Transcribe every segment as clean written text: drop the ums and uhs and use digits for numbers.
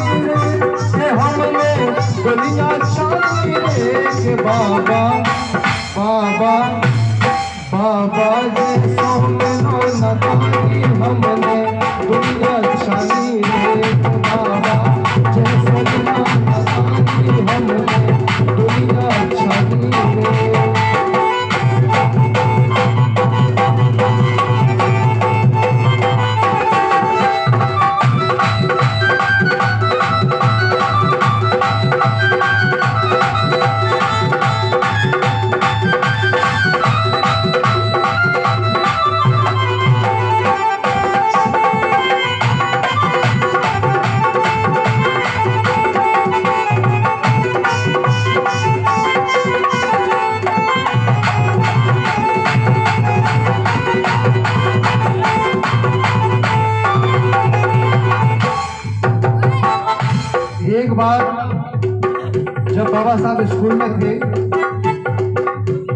के हमने दुनिया छानी रे के बाबा बाबा बाबा जैसो मिलो नदानी हमने दुनिया छानी रे के बाबा जैसो मिलो नदानी हमने दुनिया छानी रे। एक बार जब बाबा साहब स्कूल में थे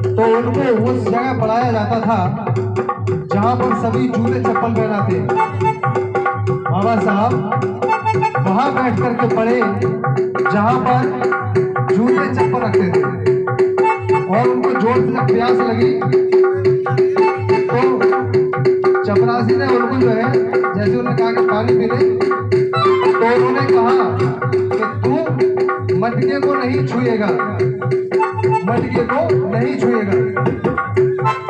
तो उनको उस जगह पढ़ाया जाता था जहां पर सभी जूते चप्पल पहनाते। बाबा साहब वहां बैठ करके पढ़े जहां पर जूते चप्पल रखते थे और उनको जोर से जब प्यास लगी तो चपरासी ने उनको जो है जैसे उन्होंने कहा कि पानी पी ले तो उन्होंने कहा कि तू मटके को नहीं छुएगा, मटके को नहीं छुएगा।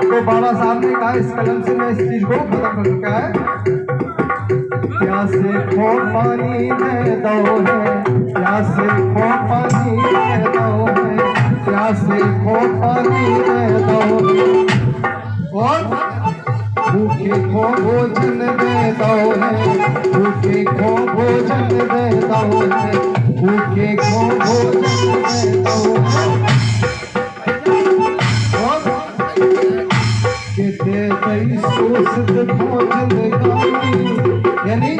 तो बाबा साहब ने कहा इस कलम से मैं इस चीज को खत्म कर चुका है। प्यासे खो पानी दे दो है, प्यासे खो पानी दे दो है, प्यासे खो पानी दे दो और भूखे को भोजन दे दो है, भूखे को भोजन दे दो है, भूखे को भोजन दे दो है कि दे दई शोषित भोजन गानी। यानी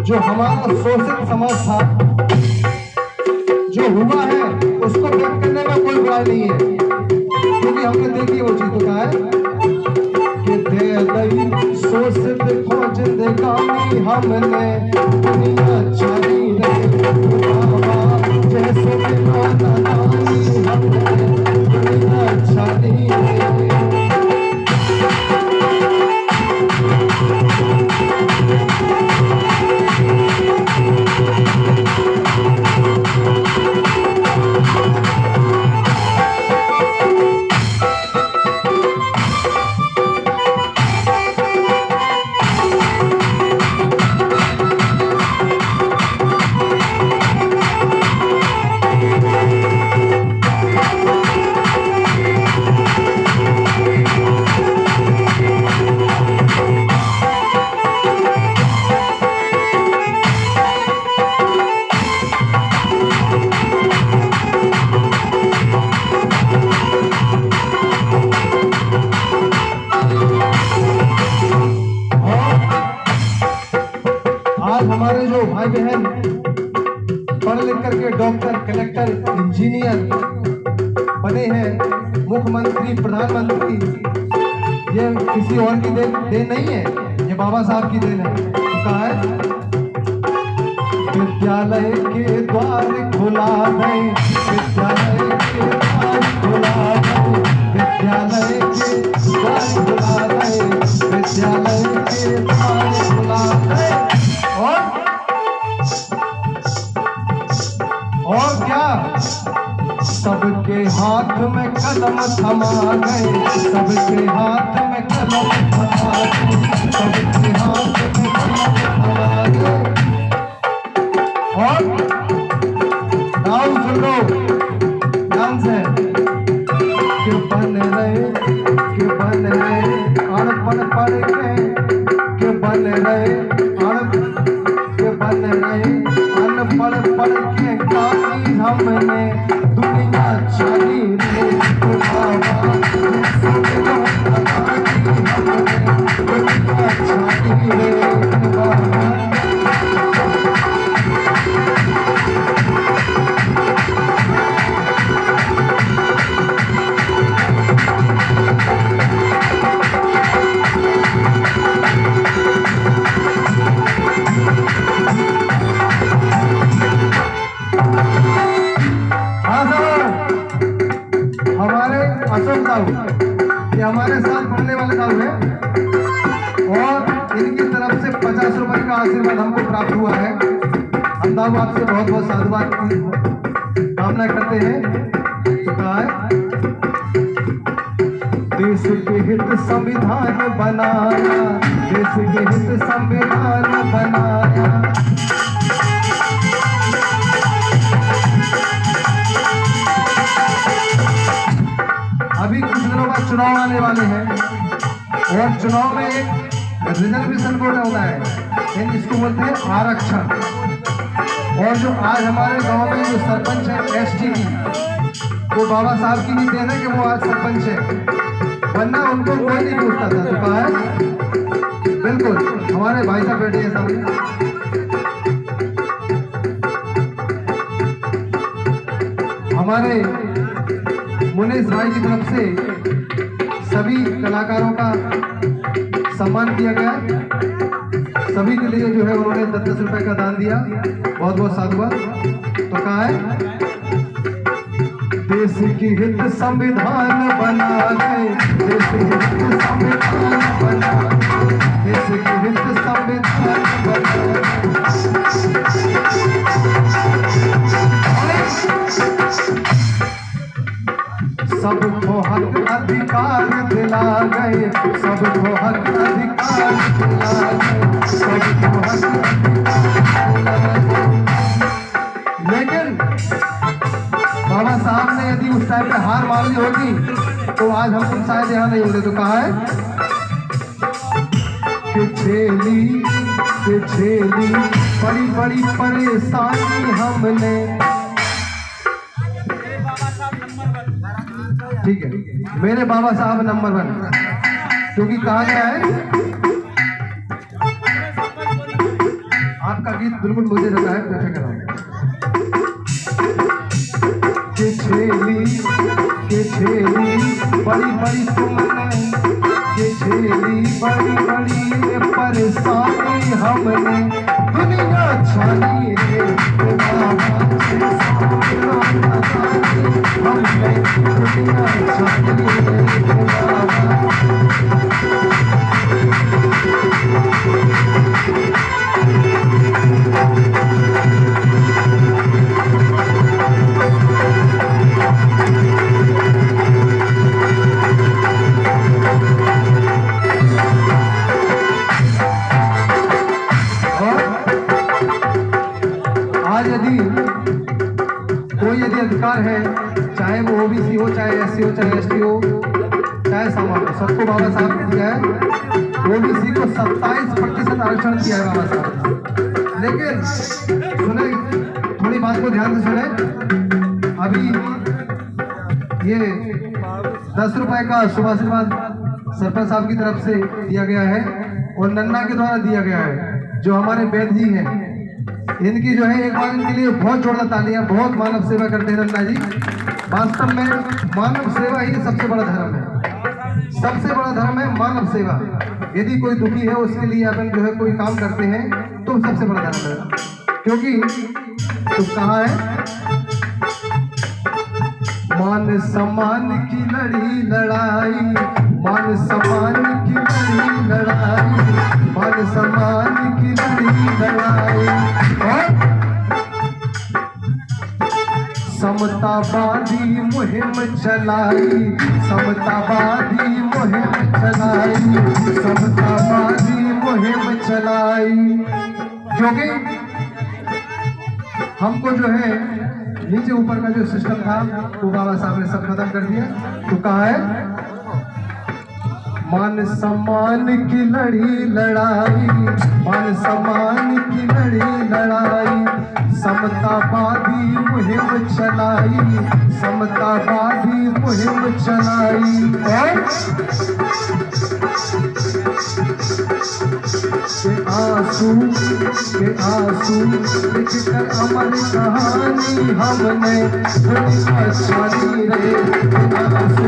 जो हमारा शोषित समाज था जो हुआ है उसको व्यक्त करने में कोई बुराई नहीं है क्योंकि हमने देखी वो चीज। तो कहा है दे दई शोषित भोजन गानी हमने दुनिया छानी रे बाबा जैसे मिलो नदानी हमने दुनिया छानी रे। हमारे जो भाई बहन पढ़ लिख करके डॉक्टर, कलेक्टर, इंजीनियर बने हैं, मुख्यमंत्री, प्रधानमंत्री, ये किसी और की देन नहीं है, ये बाबा साहब की देन है। तो कहा है विद्यालय के द्वार खुला है, विद्यालय के द्वार खुला है, विद्यालय के द्वार खुला है, विद्यालय के द्वार खुला है। और क्या सबके हाथ में कलम थमा गए, सबके हाथ में कलम थमा गए, सबके हाथ में कलम थमा गए। और नाम सुन लो ध्यान से कि बन रहे अड़पन पढ़ के बन रहे अनपढ़ पढ़ के गानी हमने दुनिया छानी रे बाबा दुनिया छानी रे बाबा। साहब, ये हमारे साथ पढ़ने वाले साहब हैं और इनकी तरफ से 50 रुपए का आशीर्वाद हमको प्राप्त हुआ है। हम साहब आपसे बहुत बहुत साधुवाद की कामना करते हैं। देश के हित संविधान बनाया, देश के हित संविधान बनाया। अभी कुछ दिनों बाद चुनाव आने वाले हैं और चुनाव में एक रिजर्वेशन कोड होता है, यानी इसको बोलते हैं आरक्षण। और जो आज हमारे गांव में जो सरपंच है एसटी की, वो बाबा साहब की भी देन है कि वो आज सरपंच है, वरना उनको कोई नहीं पूछता था। तो कहा है बिल्कुल हमारे भाई साहब बैठे हैं सामने। हमारे मुनीश भाई की तरफ से सभी कलाकारों का सम्मान किया गया, सभी के लिए जो है उन्होंने 10-10 रुपए का दान दिया। बहुत बहुत साधुवाद। तो कहा है देश की हित संविधान बना गए, देश की हित संविधान बना गए, देश की हित संविधान बना सबको हक अधिकार दिला गए, सबको हक अधिकार दिला गए, सबको हक अधिकार। लेकिन बाबा साहब ने यदि उस टाइम पे हार मान ली होती तो आज हम तुम शायद यहाँ नहीं होते। तो कहा है कि झेली बड़ी बड़ी परेशानी हमने। ठीक है, मेरे बाबा साहब नंबर 1, क्योंकि कहा गया है आपका गीत बिल्कुल मुझे लगा है बैठे कराओ कि झेली बड़ी बड़ी तुमने, कि झेली बड़ी बड़ी परेशानी हमने। दुनिया छानी रे हमने, दुनिया छानी यदि अधिकार है, चाहे वो ओबीसी हो, चाहे एससी हो, चाहे एसटी हो, चाहे समाज हो, सबको बाबा साहब ने दिया है। ओबीसी को 27% आरक्षण दिया है बाबा साहब। लेकिन सुने, थोड़ी बात को ध्यान से सुने। अभी ये 10 रुपए का शुभ आशीर्वाद सरपंच साहब की तरफ से दिया गया है और नन्ना के द्वारा दिया गया है, जो हमारे वैद जी हैं। इनकी जो है एक बार इनके लिए बहुत जोरदार तालियां। बहुत मानव सेवा करते हैं नन्ना जी। वास्तव में मानव सेवा ही सबसे बड़ा धर्म है, सबसे बड़ा धर्म है मानव सेवा। यदि कोई दुखी है उसके लिए अपन जो है कोई काम करते हैं तो सबसे बड़ा धर्म है। क्योंकि तो कहा है मान सम्मान की लड़ी लड़ाई, मान सम्मान की लड़ी लड़ाई, मान सम्मान की लड़ी लड़ाई। और समतावादी मुहिम चलाई, समतावादी मुहिम चलाई, समतावादी मुहिम चलाई। क्योंकि हमको जो है नीचे ऊपर का जो सिस्टम था वो बाबा साहब ने सब खत्म कर दिया। तो कहा है मान सम्मान की लड़ी लड़ाई, मान सम्मान की लड़ी लड़ाई, समतावादी मुहिम चलाई, समतावादी मुहिम चलाई। और के आंसू लिखकर अमर कहानी हमने, दुनिया छानी रे आंसू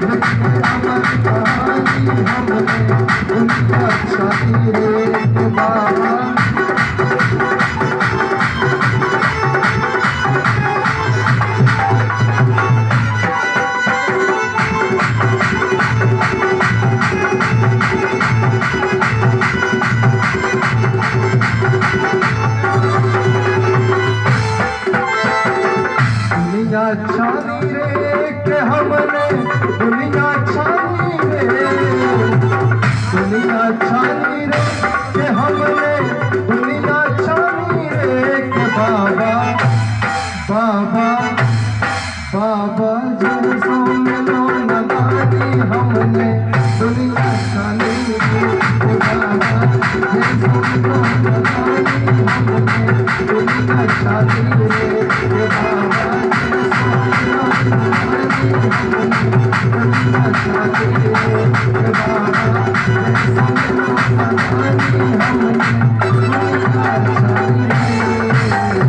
लिखकर अमर कहानी हमने, दुनिया छानी रे बाबा। छानी रे के हमने दुनिया छानी रे, दुनिया छानी रे के हमने दुनिया छानी रे के बाबा बाबा बाबा जब सो मिलो नदानी हमने दुनिया छानी रे के बाबा जब सो मिलो नदानी हमने दुनिया छानी रे के बाबा जब सो मिलो नदानी हमने दुनिया छानी रे के बाबा